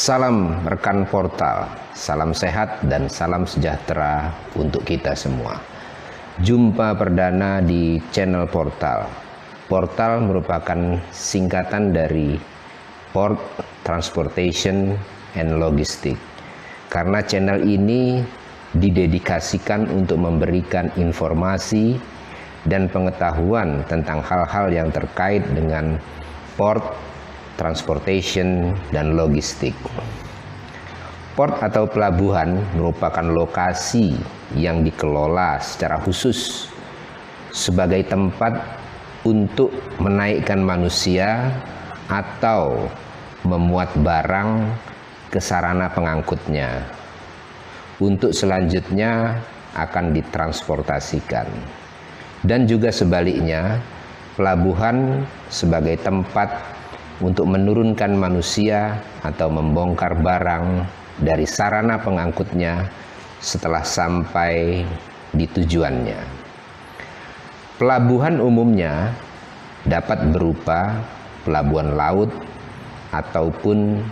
Salam rekan portal, salam sehat dan salam sejahtera untuk kita semua. Jumpa perdana di channel portal. Portal merupakan singkatan dari Port, Transportation, and Logistic. Karena channel ini didedikasikan untuk memberikan informasi dan pengetahuan tentang hal-hal yang terkait dengan port, transportation, dan logistik. Port atau pelabuhan merupakan lokasi yang dikelola secara khusus sebagai tempat untuk menaikkan manusia atau memuat barang ke sarana pengangkutnya untuk selanjutnya akan ditransportasikan. Dan juga sebaliknya, pelabuhan sebagai tempat untuk menurunkan manusia atau membongkar barang dari sarana pengangkutnya setelah sampai di tujuannya. Pelabuhan umumnya dapat berupa pelabuhan laut ataupun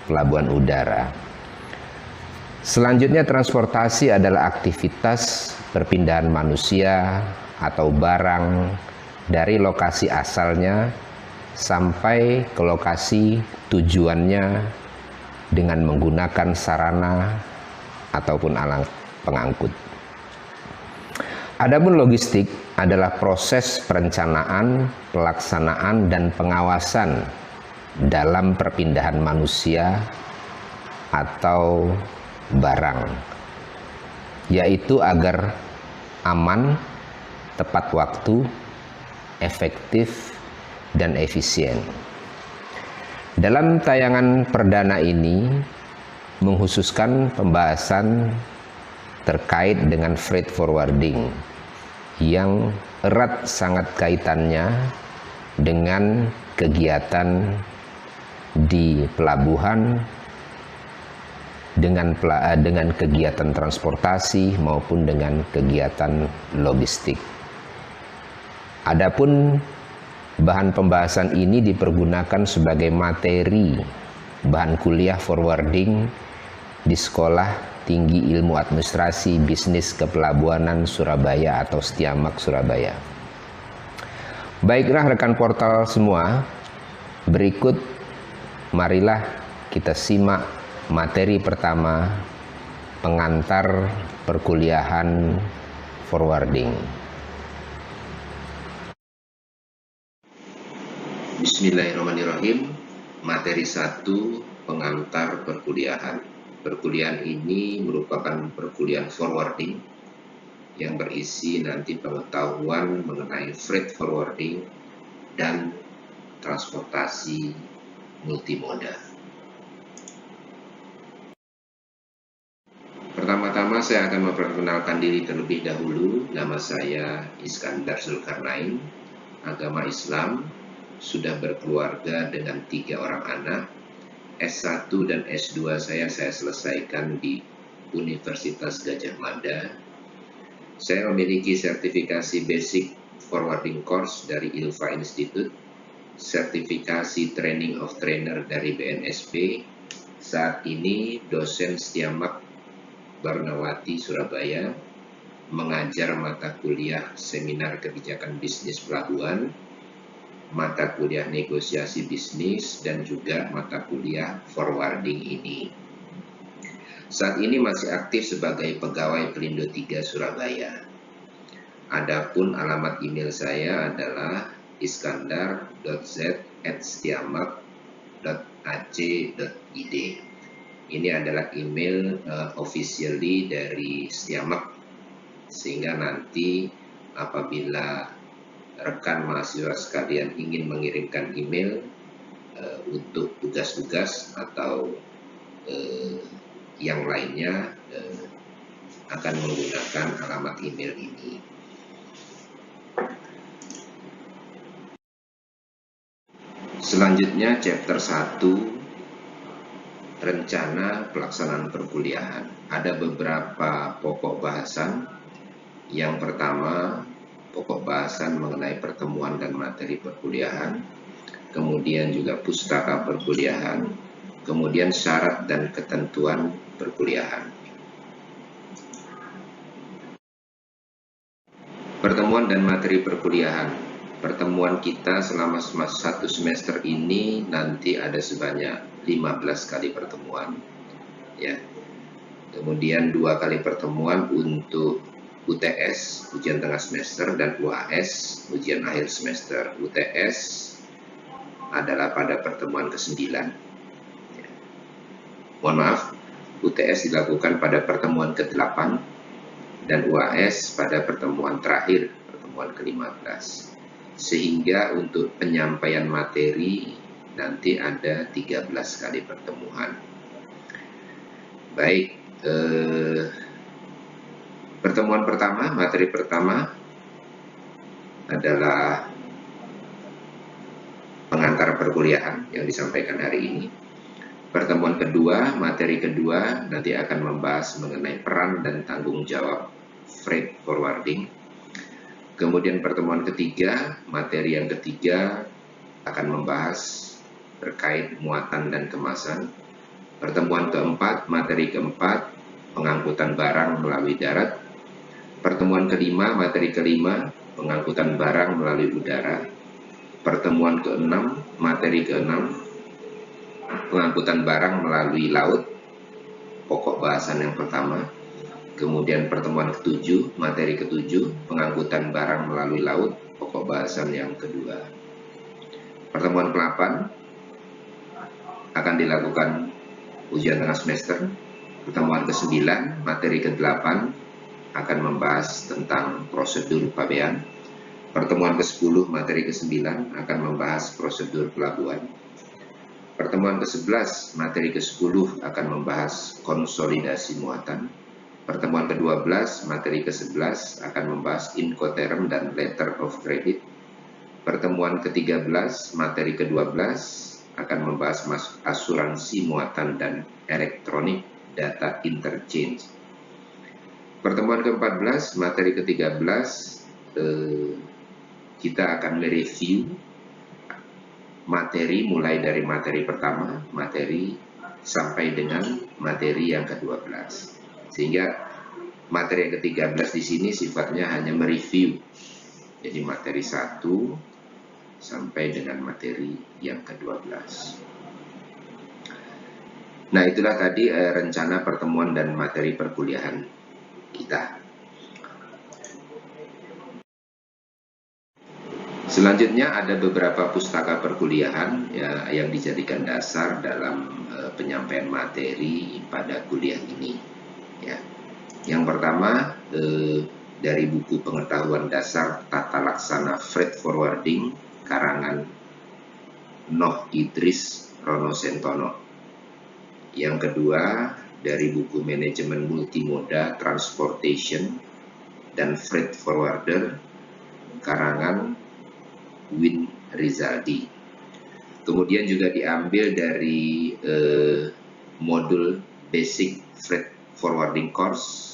pelabuhan udara. Selanjutnya, transportasi adalah aktivitas perpindahan manusia atau barang dari lokasi asalnya sampai ke lokasi tujuannya dengan menggunakan sarana ataupun alat pengangkut. Adapun logistik adalah proses perencanaan, pelaksanaan, dan pengawasan dalam perpindahan manusia atau barang, yaitu agar aman, tepat waktu, efektif, dan efisien. Dalam tayangan perdana ini menghususkan pembahasan terkait dengan freight forwarding yang erat sangat kaitannya dengan kegiatan di pelabuhan, dengan kegiatan transportasi maupun dengan kegiatan logistik. Adapun bahan pembahasan ini dipergunakan sebagai materi bahan kuliah forwarding di Sekolah Tinggi Ilmu Administrasi Bisnis Kepelabuhanan Surabaya atau Setiamak Surabaya. Baiklah rekan portal semua, berikut marilah kita simak materi pertama, pengantar perkuliahan forwarding. Bismillahirrahmanirrahim. Materi 1, pengantar perkuliahan. Perkuliahan ini merupakan perkuliahan forwarding yang berisi nanti pengetahuan mengenai freight forwarding dan transportasi multimoda. Pertama-tama saya akan memperkenalkan diri terlebih dahulu. Nama saya Iskandar Zulkarnain, agama Islam, sudah berkeluarga dengan 3 orang anak. S1 dan S2 saya selesaikan di Universitas Gadjah Mada. Saya memiliki sertifikasi Basic Forwarding Course dari Ilva Institute, sertifikasi Training of Trainer dari BNSP. Saat ini dosen Setiamak Barnawati Surabaya, mengajar mata kuliah Seminar Kebijakan Bisnis Pelabuhan, mata kuliah negosiasi bisnis, dan juga mata kuliah forwarding ini. Saat ini masih aktif sebagai pegawai Pelindo 3 Surabaya. Adapun alamat email saya adalah iskandar.z@setiamak.ac.id. Ini adalah email officially dari Setiamak, sehingga nanti apabila rekan mahasiswa sekalian ingin mengirimkan email untuk tugas-tugas atau yang lainnya akan menggunakan alamat email ini. Selanjutnya chapter 1, rencana pelaksanaan perkuliahan. Ada beberapa pokok bahasan. Yang pertama, pokok bahasan mengenai pertemuan dan materi perkuliahan, kemudian juga pustaka perkuliahan, Kemudian syarat dan ketentuan perkuliahan. Pertemuan dan materi perkuliahan. Pertemuan kita selama satu semester ini nanti ada sebanyak 15 kali pertemuan, ya. Kemudian 2 kali pertemuan untuk UTS, ujian tengah semester, dan UAS, ujian akhir semester. UTS adalah pada pertemuan ke-9. Ya. Mohon maaf, UTS dilakukan pada pertemuan ke-8 dan UAS pada pertemuan terakhir, pertemuan ke-15. Sehingga untuk penyampaian materi nanti ada 13 kali pertemuan. Baik, pertemuan pertama, materi pertama adalah pengantar perkuliahan yang disampaikan hari ini. Pertemuan kedua, materi kedua nanti akan membahas mengenai peran dan tanggung jawab freight forwarding. Kemudian pertemuan ketiga, materi yang ketiga akan membahas terkait muatan dan kemasan. Pertemuan keempat, materi keempat, pengangkutan barang melalui darat. Pertemuan kelima, materi kelima, pengangkutan barang melalui udara. Pertemuan keenam, materi keenam, pengangkutan barang melalui laut, pokok bahasan yang pertama. Kemudian pertemuan ketujuh, materi ketujuh, pengangkutan barang melalui laut, pokok bahasan yang kedua. Pertemuan ke-8 akan dilakukan ujian tengah semester. Pertemuan ke-9, materi ke-8 akan membahas tentang prosedur pabean. Pertemuan ke-10, materi ke-9 akan membahas prosedur pelabuhan. Pertemuan ke-11, materi ke-10 akan membahas konsolidasi muatan. Pertemuan ke-12, materi ke-11 akan membahas Incoterm dan Letter of Credit. Pertemuan ke-13, materi ke-12 akan membahas asuransi muatan dan elektronik data interchange. Pertemuan ke-14, materi ke-13, kita akan mereview materi mulai dari materi pertama, materi sampai dengan materi yang ke-12. Sehingga materi yang ke-13 di sini sifatnya hanya mereview. Jadi materi 1 sampai dengan materi yang ke-12. Nah, itulah tadi rencana pertemuan dan materi perkuliahan kita. Selanjutnya ada beberapa pustaka perkuliahan ya, yang dijadikan dasar dalam penyampaian materi pada kuliah ini. Ya. Yang pertama dari buku pengetahuan dasar tata laksana freight forwarding karangan Noh Idris Rono Sentono. Yang kedua dari buku manajemen multimoda transportation dan freight forwarder karangan Win Rizaldi. Kemudian juga diambil dari modul basic freight forwarding course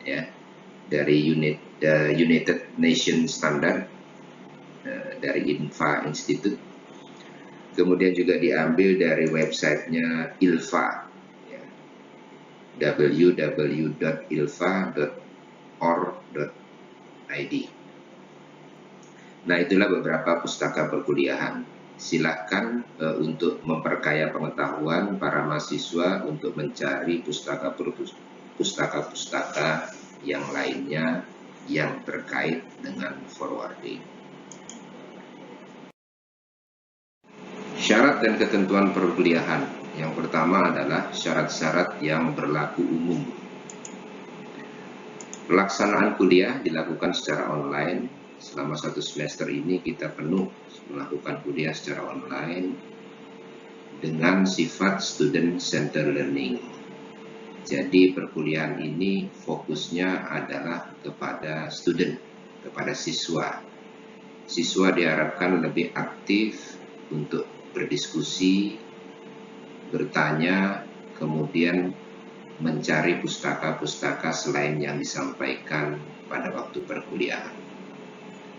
ya dari United Nations Standard dari INFA Institute. Kemudian juga diambil dari websitenya ILFA ya, www.ilfa.org.id. Nah, itulah beberapa pustaka perkuliahan. Silakan untuk memperkaya pengetahuan para mahasiswa untuk mencari pustaka-pustaka yang lainnya yang terkait dengan forwarding. Syarat dan ketentuan perkuliahan. Yang pertama adalah syarat-syarat yang berlaku umum. Pelaksanaan kuliah dilakukan secara online. Selama 1 semester ini kita penuh melakukan kuliah secara online dengan sifat student center learning. Jadi perkuliahan ini fokusnya adalah kepada student, kepada siswa. Siswa diharapkan lebih aktif untuk berdiskusi, bertanya, kemudian mencari pustaka-pustaka selain yang disampaikan pada waktu perkuliahan.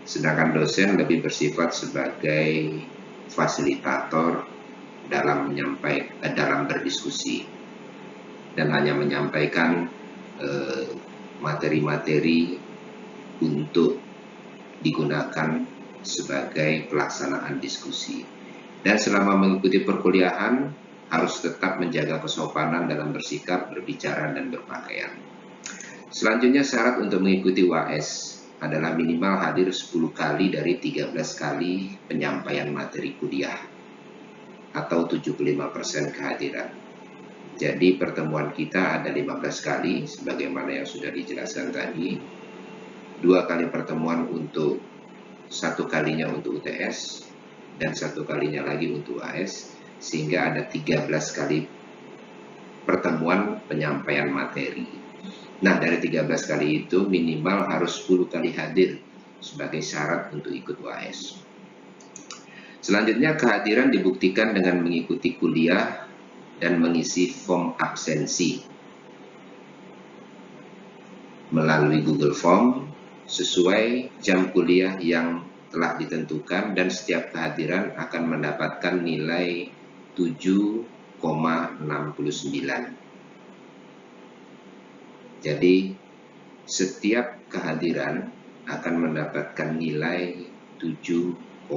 Sedangkan dosen lebih bersifat sebagai fasilitator dalam berdiskusi, dan hanya menyampaikan materi-materi untuk digunakan sebagai pelaksanaan diskusi. Dan selama mengikuti perkuliahan harus tetap menjaga kesopanan dalam bersikap, berbicara, dan berpakaian. Selanjutnya, syarat untuk mengikuti UAS adalah minimal hadir 10 kali dari 13 kali penyampaian materi kuliah atau 75% kehadiran. Jadi pertemuan kita ada 15 kali sebagaimana yang sudah dijelaskan tadi. 2 kali pertemuan untuk 1 kalinya untuk UTS dan 1 kalinya lagi untuk UAS, sehingga ada 13 kali pertemuan penyampaian materi. Nah, dari 13 kali itu minimal harus 10 kali hadir sebagai syarat untuk ikut UAS. Selanjutnya, kehadiran dibuktikan dengan mengikuti kuliah dan mengisi form absensi melalui Google Form sesuai jam kuliah yang telah ditentukan, dan setiap kehadiran akan mendapatkan nilai 7,69. Jadi setiap kehadiran akan mendapatkan nilai 7,69.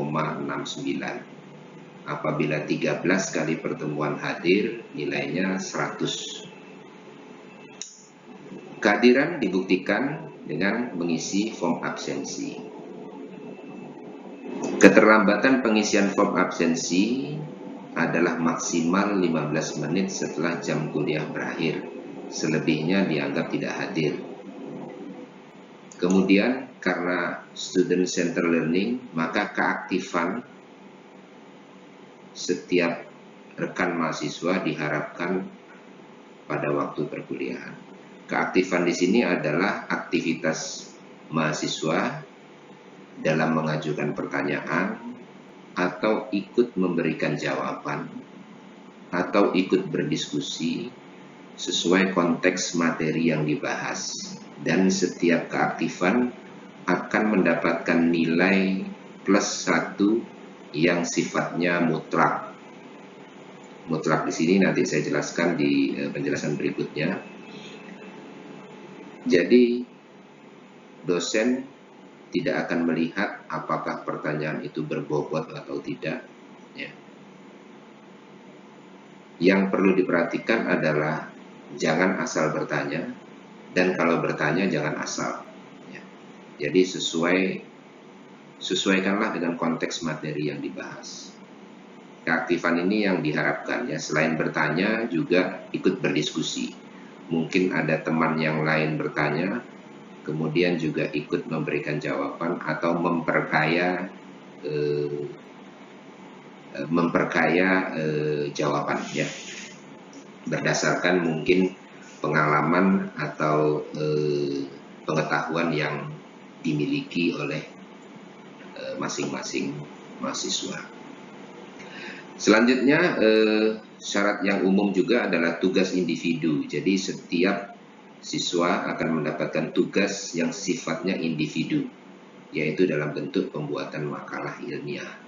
Apabila 13 kali pertemuan hadir, nilainya 100. Kehadiran dibuktikan dengan mengisi form absensi. Keterlambatan pengisian form absensi adalah maksimal 15 menit setelah jam kuliah berakhir. Selebihnya dianggap tidak hadir. Kemudian, karena student center learning, maka keaktifan setiap rekan mahasiswa diharapkan pada waktu perkuliahan. Keaktifan di sini adalah aktivitas mahasiswa dalam mengajukan pertanyaan, atau ikut memberikan jawaban, atau ikut berdiskusi sesuai konteks materi yang dibahas. Dan setiap keaktifan akan mendapatkan nilai +1 yang sifatnya mutlak. Mutlak di sini nanti saya jelaskan di penjelasan berikutnya. Jadi dosen tidak akan melihat apakah pertanyaan itu berbobot atau tidak. Ya. Yang perlu diperhatikan adalah jangan asal bertanya, dan kalau bertanya jangan asal. Ya. Jadi sesuaikanlah dengan konteks materi yang dibahas. Keaktifan ini yang diharapkan, ya, selain bertanya juga ikut berdiskusi. Mungkin ada teman yang lain bertanya, kemudian juga ikut memberikan jawaban atau memperkaya jawaban, ya, berdasarkan mungkin pengalaman atau pengetahuan yang dimiliki oleh masing-masing mahasiswa. Selanjutnya, syarat yang umum juga adalah tugas individu. Jadi setiap siswa akan mendapatkan tugas yang sifatnya individu, yaitu dalam bentuk pembuatan makalah ilmiah.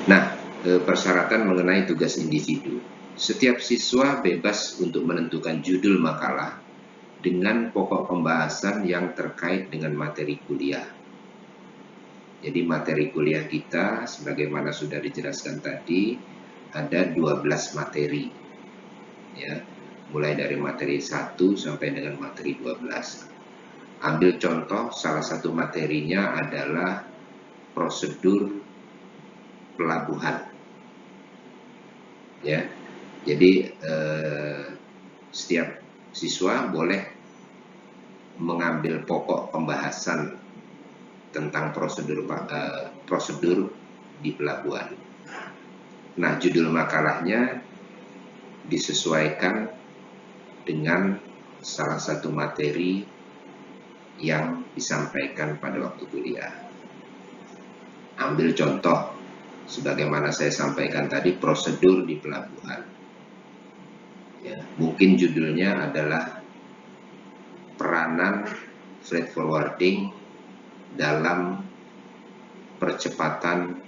Nah, persyaratan mengenai tugas individu. Setiap siswa bebas untuk menentukan judul makalah dengan pokok pembahasan yang terkait dengan materi kuliah. Jadi materi kuliah kita sebagaimana sudah dijelaskan tadi ada 12 materi. Ya, mulai dari materi 1 sampai dengan materi 12. Ambil contoh, salah satu materinya adalah prosedur pelabuhan. Ya. Jadi setiap siswa boleh mengambil pokok pembahasan tentang prosedur di pelabuhan. Nah, judul makalahnya disesuaikan dengan salah satu materi yang disampaikan pada waktu kuliah. Ambil contoh, sebagaimana saya sampaikan tadi, prosedur di pelabuhan. Ya, mungkin judulnya adalah peranan freight forwarding dalam percepatan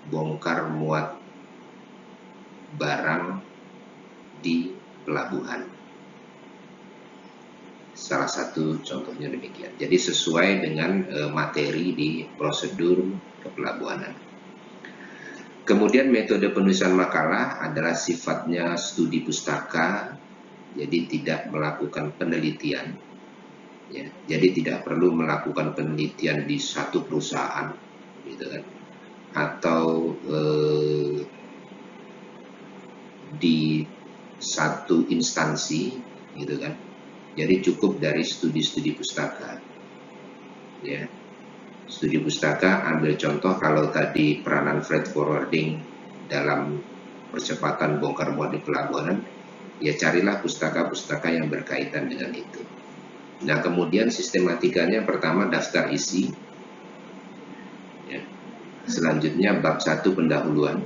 bongkar muat barang di pelabuhan. Salah satu contohnya demikian. Jadi sesuai dengan materi di prosedur kepelabuhanan. Kemudian metode penulisan makalah adalah sifatnya studi pustaka, jadi tidak melakukan penelitian. Ya, jadi tidak perlu melakukan penelitian di satu perusahaan, gitu kan, atau di satu instansi, gitu kan. Jadi cukup dari studi-studi pustaka. Ya. Studi pustaka, ambil contoh kalau tadi peranan freight forwarding dalam percepatan bongkar muat di pelabuhan, ya carilah pustaka-pustaka yang berkaitan dengan itu. Nah, kemudian sistematikanya pertama daftar isi. Ya. Selanjutnya bab 1 pendahuluan.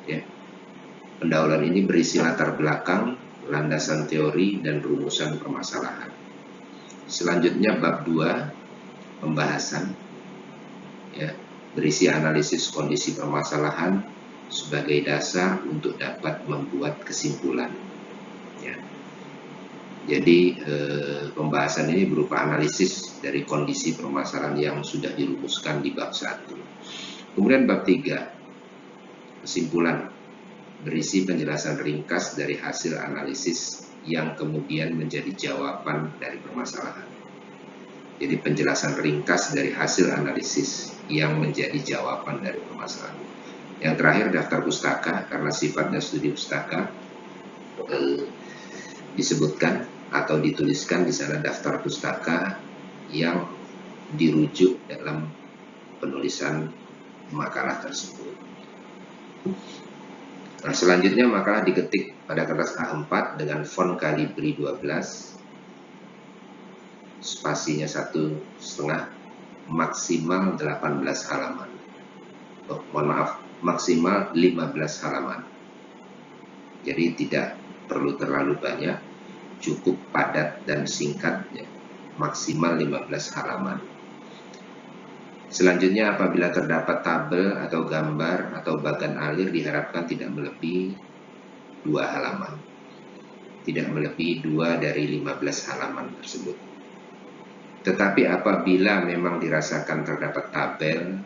Ya. Pendahuluan ini berisi latar belakang, landasan teori, dan rumusan permasalahan. Selanjutnya bab 2 pembahasan, ya, berisi analisis kondisi permasalahan sebagai dasar untuk dapat membuat kesimpulan. Ya. Jadi pembahasan ini berupa analisis dari kondisi permasalahan yang sudah dirumuskan di bab 1. Kemudian bab 3 kesimpulan, berisi penjelasan ringkas dari hasil analisis yang kemudian menjadi jawaban dari permasalahan. Jadi penjelasan ringkas dari hasil analisis yang menjadi jawaban dari permasalahan. Yang terakhir daftar pustaka, karena sifatnya studi pustaka, disebutkan atau dituliskan di sana daftar pustaka yang dirujuk dalam penulisan makalah tersebut. Nah, selanjutnya makalah diketik pada kertas A4 dengan font Calibri 12, spasinya 1,5, maksimal 18 halaman. Maksimal 15 halaman. Jadi tidak perlu terlalu banyak, cukup padat dan singkat, ya. Maksimal 15 halaman. Selanjutnya apabila terdapat tabel atau gambar atau bagan alir diharapkan tidak melebihi 2 halaman. Tidak melebihi 2 dari 15 halaman tersebut. Tetapi apabila memang dirasakan terdapat tabel,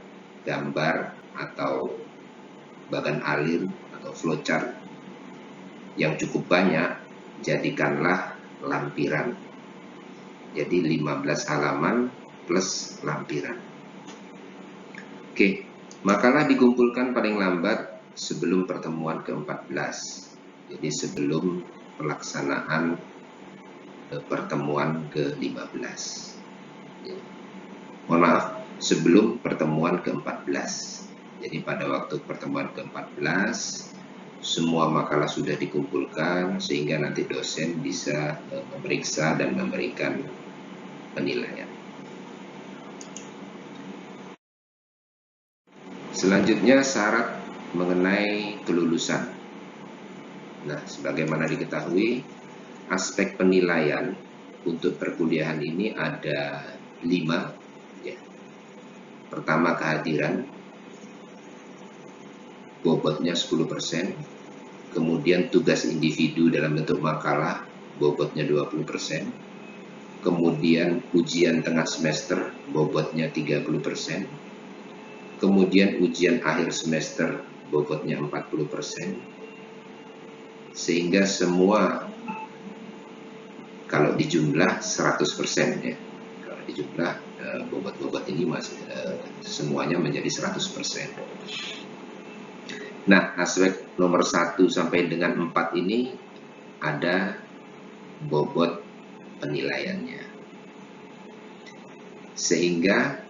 gambar atau bagan alir atau flowchart yang cukup banyak, jadikanlah lampiran. Jadi 15 halaman plus lampiran. Oke, makalah dikumpulkan paling lambat sebelum pertemuan ke-14. Jadi sebelum pelaksanaan pertemuan ke-15. Ya. Mohon maaf, sebelum pertemuan ke-14. Jadi pada waktu pertemuan ke-14, semua makalah sudah dikumpulkan sehingga nanti dosen bisa memeriksa dan memberikan penilaian. Selanjutnya syarat mengenai kelulusan. Nah, sebagaimana diketahui, aspek penilaian untuk perkuliahan ini ada 5. Ya. Pertama, kehadiran, bobotnya 10%. Kemudian tugas individu dalam bentuk makalah, bobotnya 20%. Kemudian ujian tengah semester, bobotnya 30%. Kemudian ujian akhir semester, bobotnya 40%. Sehingga semua kalau dijumlah 100%, ya. Kalau dijumlah bobot-bobot ini masih semuanya menjadi 100%. Nah, aspek nomor 1 sampai dengan 4 ini ada bobot penilaiannya. Sehingga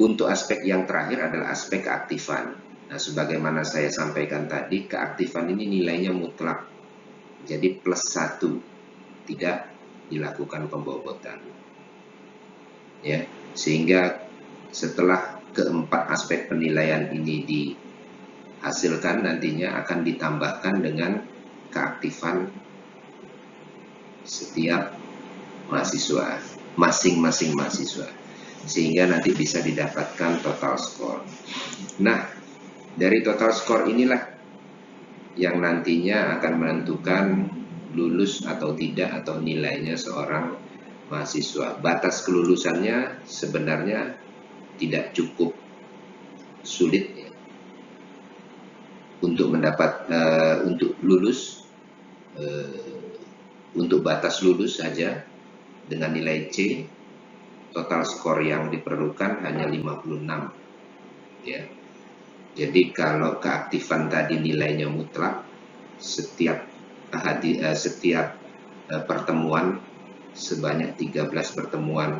untuk aspek yang terakhir adalah aspek keaktifan. Nah, sebagaimana saya sampaikan tadi, keaktifan ini nilainya mutlak. Jadi plus 1, tidak dilakukan pembobotan. Ya, sehingga setelah keempat aspek penilaian ini dihasilkan, nantinya akan ditambahkan dengan keaktifan setiap mahasiswa, masing-masing mahasiswa. sehingga nanti bisa didapatkan total skor. Nah, dari total skor inilah yang nantinya akan menentukan lulus atau tidak atau nilainya seorang mahasiswa. Batas kelulusannya sebenarnya tidak cukup sulit ya, untuk untuk lulus, untuk batas lulus saja dengan nilai C, total skor yang diperlukan hanya 56 ya. Jadi kalau keaktifan tadi nilainya mutlak, setiap pertemuan sebanyak 13 pertemuan,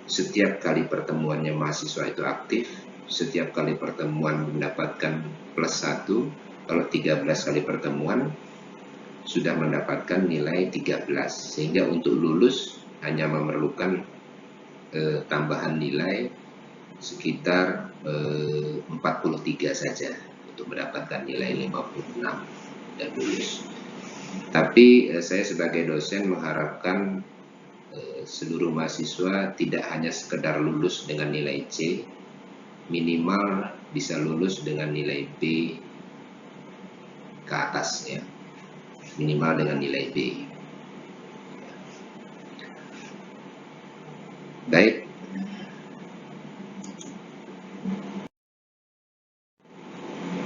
setiap kali pertemuannya mahasiswa itu aktif, setiap kali pertemuan mendapatkan +1, kalau 13 kali pertemuan sudah mendapatkan nilai 13, sehingga untuk lulus hanya memerlukan tambahan nilai sekitar 43 saja untuk mendapatkan nilai 56 dan lulus. Tapi saya sebagai dosen mengharapkan seluruh mahasiswa tidak hanya sekedar lulus dengan nilai C, minimal bisa lulus dengan nilai B ke atas ya, minimal dengan nilai B. Baik.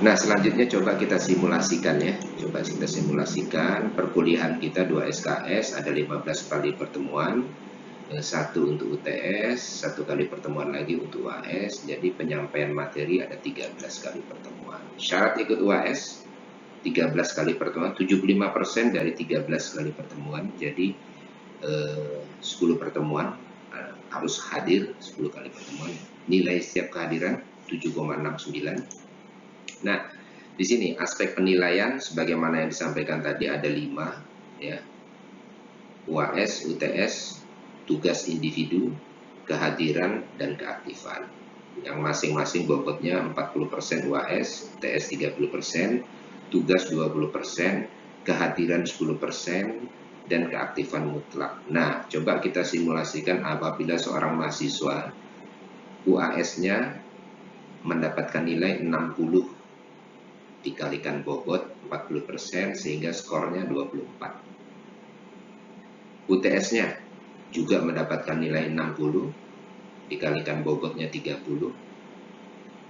Nah, selanjutnya coba kita simulasikan ya. Coba kita simulasikan perkuliahan kita 2 SKS, ada 15 kali pertemuan, 1 untuk UTS, 1 kali pertemuan lagi untuk UAS. Jadi penyampaian materi ada 13 kali pertemuan. Syarat ikut UAS 13 kali pertemuan, 75% dari 13 kali pertemuan. Jadi 10 pertemuan harus hadir 10 kali pertemuan. Nilai setiap kehadiran 7,69. Nah, di sini aspek penilaian sebagaimana yang disampaikan tadi ada 5 ya. UAS, UTS, tugas individu, kehadiran dan keaktifan. Yang masing-masing bobotnya 40% UAS, UTS 30%, tugas 20%, kehadiran 10%, dan keaktifan mutlak. Nah, coba kita simulasikan apabila seorang mahasiswa UAS-nya mendapatkan nilai 60 dikalikan bobot 40% sehingga skornya 24. UTS-nya juga mendapatkan nilai 60 dikalikan bobotnya 30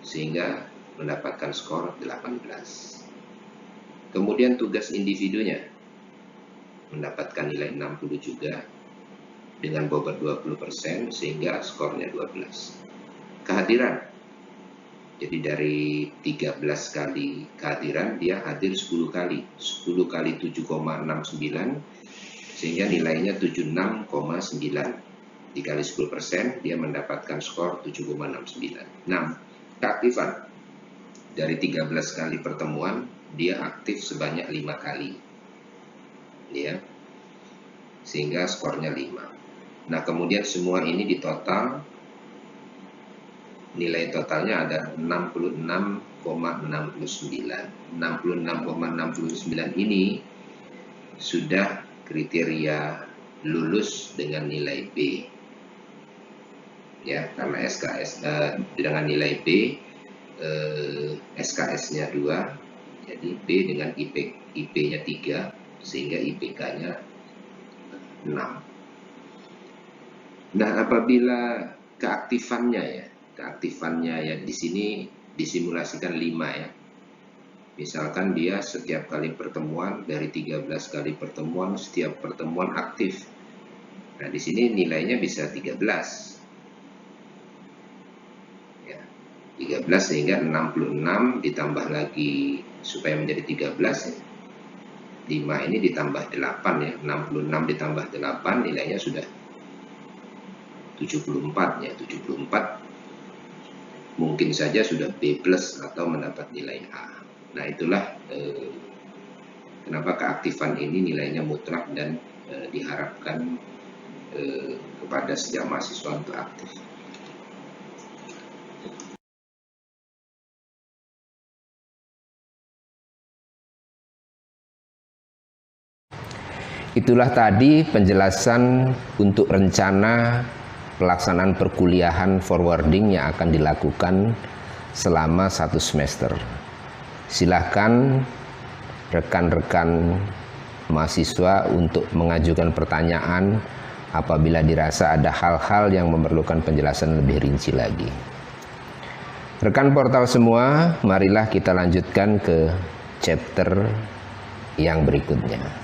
sehingga mendapatkan skor 18. Kemudian tugas individunya mendapatkan nilai 60 juga dengan bobot 20% sehingga skornya 12. Kehadiran, jadi dari 13 kali kehadiran dia hadir 10 kali. 10 kali 7,69 sehingga nilainya 76,9 dikali 10% dia mendapatkan skor 7,69. 6. Keaktifan, dari 13 kali pertemuan dia aktif sebanyak 5 kali ya, sehingga skornya 5. Nah, kemudian semua ini ditotal, nilai totalnya ada 66,69. 66,69 ini sudah kriteria lulus dengan nilai B. Ya, karena SKS dengan nilai B, SKS-nya 2, jadi B dengan IP-nya 3, sehingga IPK-nya 6. Nah, apabila keaktifannya ya di sini disimulasikan 5 ya. Misalkan dia setiap kali pertemuan dari 13 kali pertemuan, setiap pertemuan aktif. Nah, di sini nilainya bisa 13. Ya, 13 sehingga 66 ditambah lagi supaya menjadi 13 ya. 5 ini ditambah 8 ya. 66 ditambah 8 nilainya sudah 74 ya. 74 mungkin saja sudah B+ atau mendapat nilai A. Nah, itulah kenapa keaktifan ini nilainya mutlak dan diharapkan kepada setiap mahasiswa untuk aktif. Itulah tadi penjelasan untuk rencana pelaksanaan perkuliahan forwarding yang akan dilakukan selama 1 semester. Silahkan rekan-rekan mahasiswa untuk mengajukan pertanyaan apabila dirasa ada hal-hal yang memerlukan penjelasan lebih rinci lagi. Rekan portal semua, marilah kita lanjutkan ke chapter yang berikutnya.